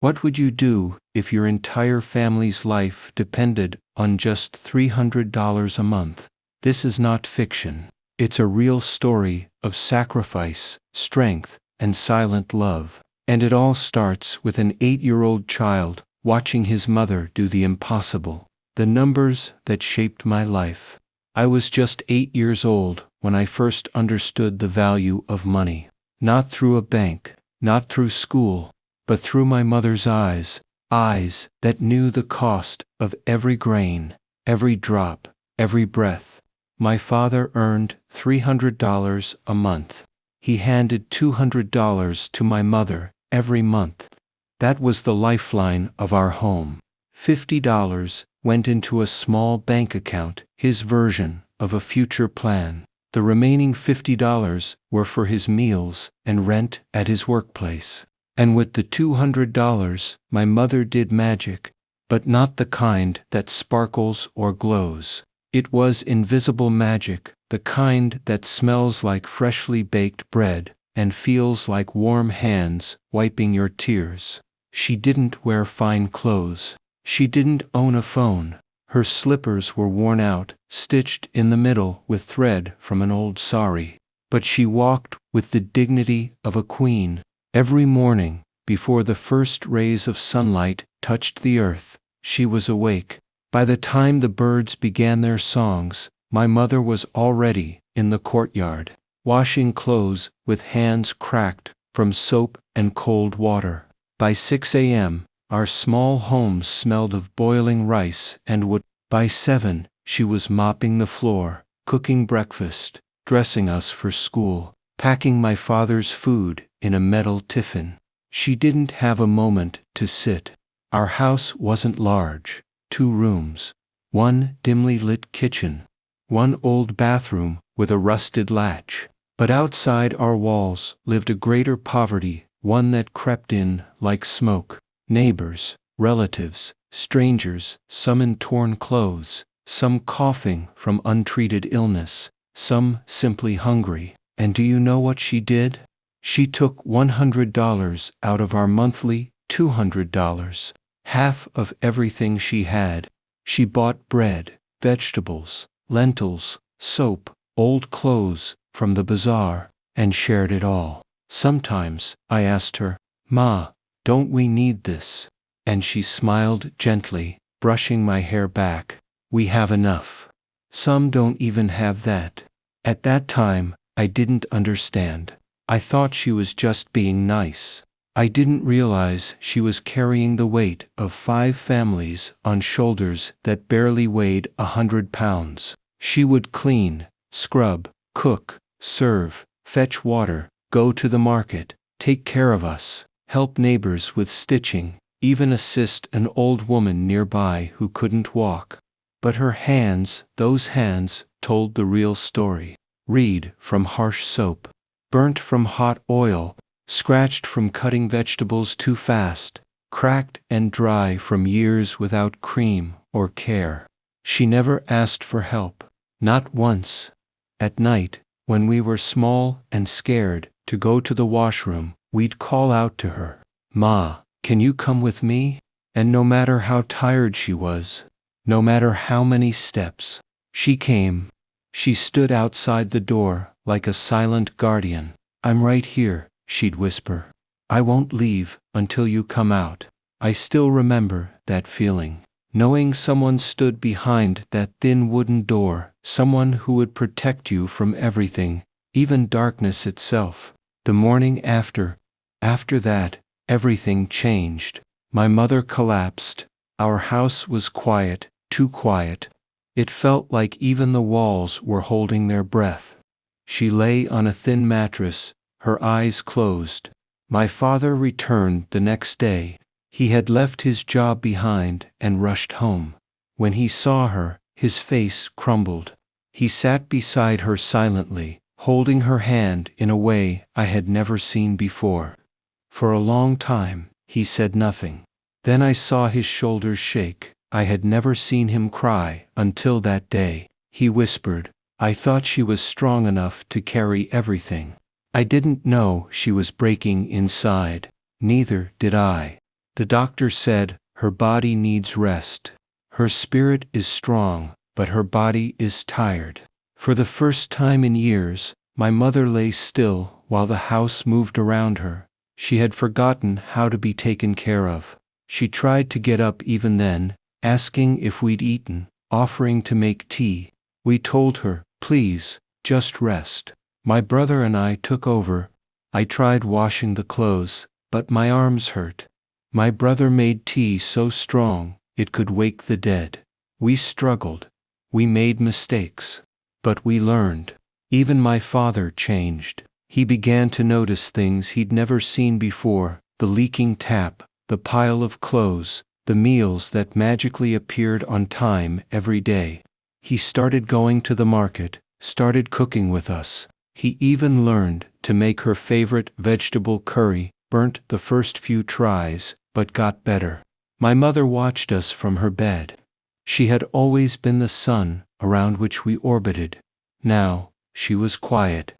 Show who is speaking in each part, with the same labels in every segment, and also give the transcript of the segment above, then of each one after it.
Speaker 1: What would you do if your entire family's life depended on just $300 a month? This is not fiction. It's a real story of sacrifice, strength, and silent love. And it all starts with an 8-year-old child watching his mother do the impossible. The numbers that shaped my life. I was just 8 years old when I first understood the value of money. Not through a bank, not through school, but through my mother's eyes, eyes that knew the cost of every grain, every drop, every breath. My father earned $300 a month. He handed $200 to my mother every month. That was the lifeline of our home. $50 went into a small bank account, his version of a future plan. The remaining $50 were for his meals and rent at his workplace. And with the $200, my mother did magic, but not the kind that sparkles or glows. It was invisible magic, the kind that smells like freshly baked bread and feels like warm hands wiping your tears. She didn't wear fine clothes. She didn't own a phone. Her slippers were worn out, stitched in the middle with thread from an old sari. But she walked with the dignity of a queen. Every morning, before the first rays of sunlight touched the earth, she was awake. By the time the birds began their songs, my mother was already in the courtyard, washing clothes with hands cracked from soap and cold water. By 6 a.m., our small home smelled of boiling rice and wood. By 7, she was mopping the floor, cooking breakfast, dressing us for school, packing my father's food in a metal tiffin. She didn't have a moment to sit. Our house wasn't large. 2 rooms, 1 dimly lit kitchen, 1 old bathroom with a rusted latch. But outside our walls lived a greater poverty, one that crept in like smoke. Neighbors, relatives, strangers, some in torn clothes, some coughing from untreated illness, some simply hungry. And do you know what she did? She took $100 out of our monthly $200, half of everything she had. She bought bread, vegetables, lentils, soap, old clothes from the bazaar, and shared it all. Sometimes I asked her, "Ma, don't we need this?" And she smiled gently, brushing my hair back. "We have enough. Some don't even have that." At that time, I didn't understand. I thought she was just being nice. I didn't realize she was carrying the weight of 5 families on shoulders that barely weighed 100 pounds. She would clean, scrub, cook, serve, fetch water, go to the market, take care of us, help neighbors with stitching, even assist an old woman nearby who couldn't walk. But her hands, those hands, told the real story. Reed from harsh soap, burnt from hot oil, scratched from cutting vegetables too fast, cracked and dry from years without cream or care. She never asked for help, not once. At night, when we were small and scared to go to the washroom, we'd call out to her, "Ma, can you come with me?" And no matter how tired she was, no matter how many steps, she came. She stood outside the door like a silent guardian. "I'm right here," she'd whisper. "I won't leave until you come out." I still remember that feeling, knowing someone stood behind that thin wooden door, someone who would protect you from everything, even darkness itself. The morning after that, everything changed. My mother collapsed. Our house was quiet, too quiet. It felt like even the walls were holding their breath. She lay on a thin mattress, her eyes closed. My father returned the next day. He had left his job behind and rushed home. When he saw her, his face crumbled. He sat beside her silently, holding her hand in a way I had never seen before. For a long time, he said nothing. Then I saw his shoulders shake. I had never seen him cry until that day. He whispered, "I thought she was strong enough to carry everything." I didn't know she was breaking inside. Neither did I. The doctor said, "Her body needs rest. Her spirit is strong, but her body is tired." For the first time in years, my mother lay still while the house moved around her. She had forgotten how to be taken care of. She tried to get up even then, asking if we'd eaten, offering to make tea. We told her, "Please, just rest." My brother and I took over. I tried washing the clothes, but my arms hurt. My brother made tea so strong, it could wake the dead. We struggled. We made mistakes. But we learned. Even my father changed. He began to notice things he'd never seen before: the leaking tap, the pile of clothes, the meals that magically appeared on time every day. He started going to the market, started cooking with us. He even learned to make her favorite vegetable curry, burnt the first few tries, but got better. My mother watched us from her bed. She had always been the sun around which we orbited. Now, she was quiet,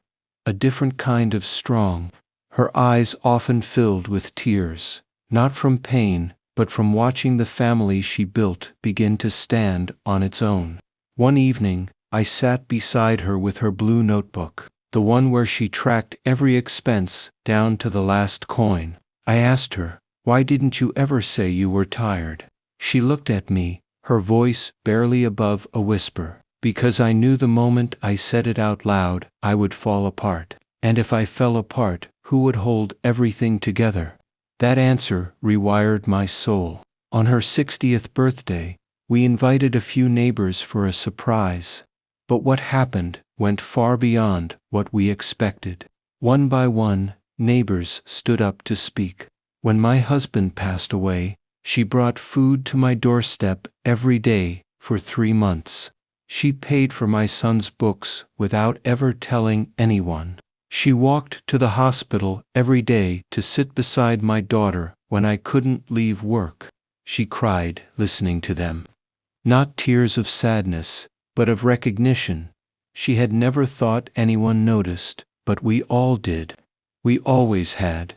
Speaker 1: a different kind of strong. Her eyes often filled with tears, not from pain, but from watching the family she built begin to stand on its own. One evening, I sat beside her with her blue notebook, the one where she tracked every expense down to the last coin. I asked her, "Why didn't you ever say you were tired?" She looked at me, her voice barely above a whisper. "Because I knew the moment I said it out loud, I would fall apart. And if I fell apart, who would hold everything together?" That answer rewired my soul. On her 60th birthday, we invited a few neighbors for a surprise. But what happened went far beyond what we expected. One by one, neighbors stood up to speak. When my husband passed away, she brought food to my doorstep every day for 3 months. She paid for my son's books without ever telling anyone. She walked to the hospital every day to sit beside my daughter when I couldn't leave work. She cried listening to them. Not tears of sadness, but of recognition. She had never thought anyone noticed, but we all did. We always had.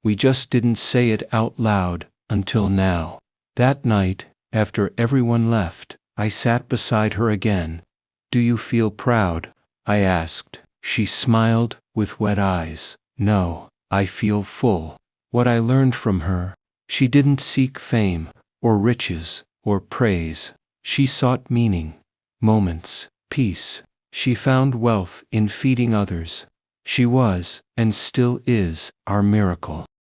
Speaker 1: We just didn't say it out loud until now. That night, after everyone left, I sat beside her again. "Do you feel proud?" I asked. She smiled with wet eyes. "No, I feel full." What I learned from her: she didn't seek fame, or riches, or praise. She sought meaning, moments, peace. She found wealth in feeding others. She was, and still is, our miracle.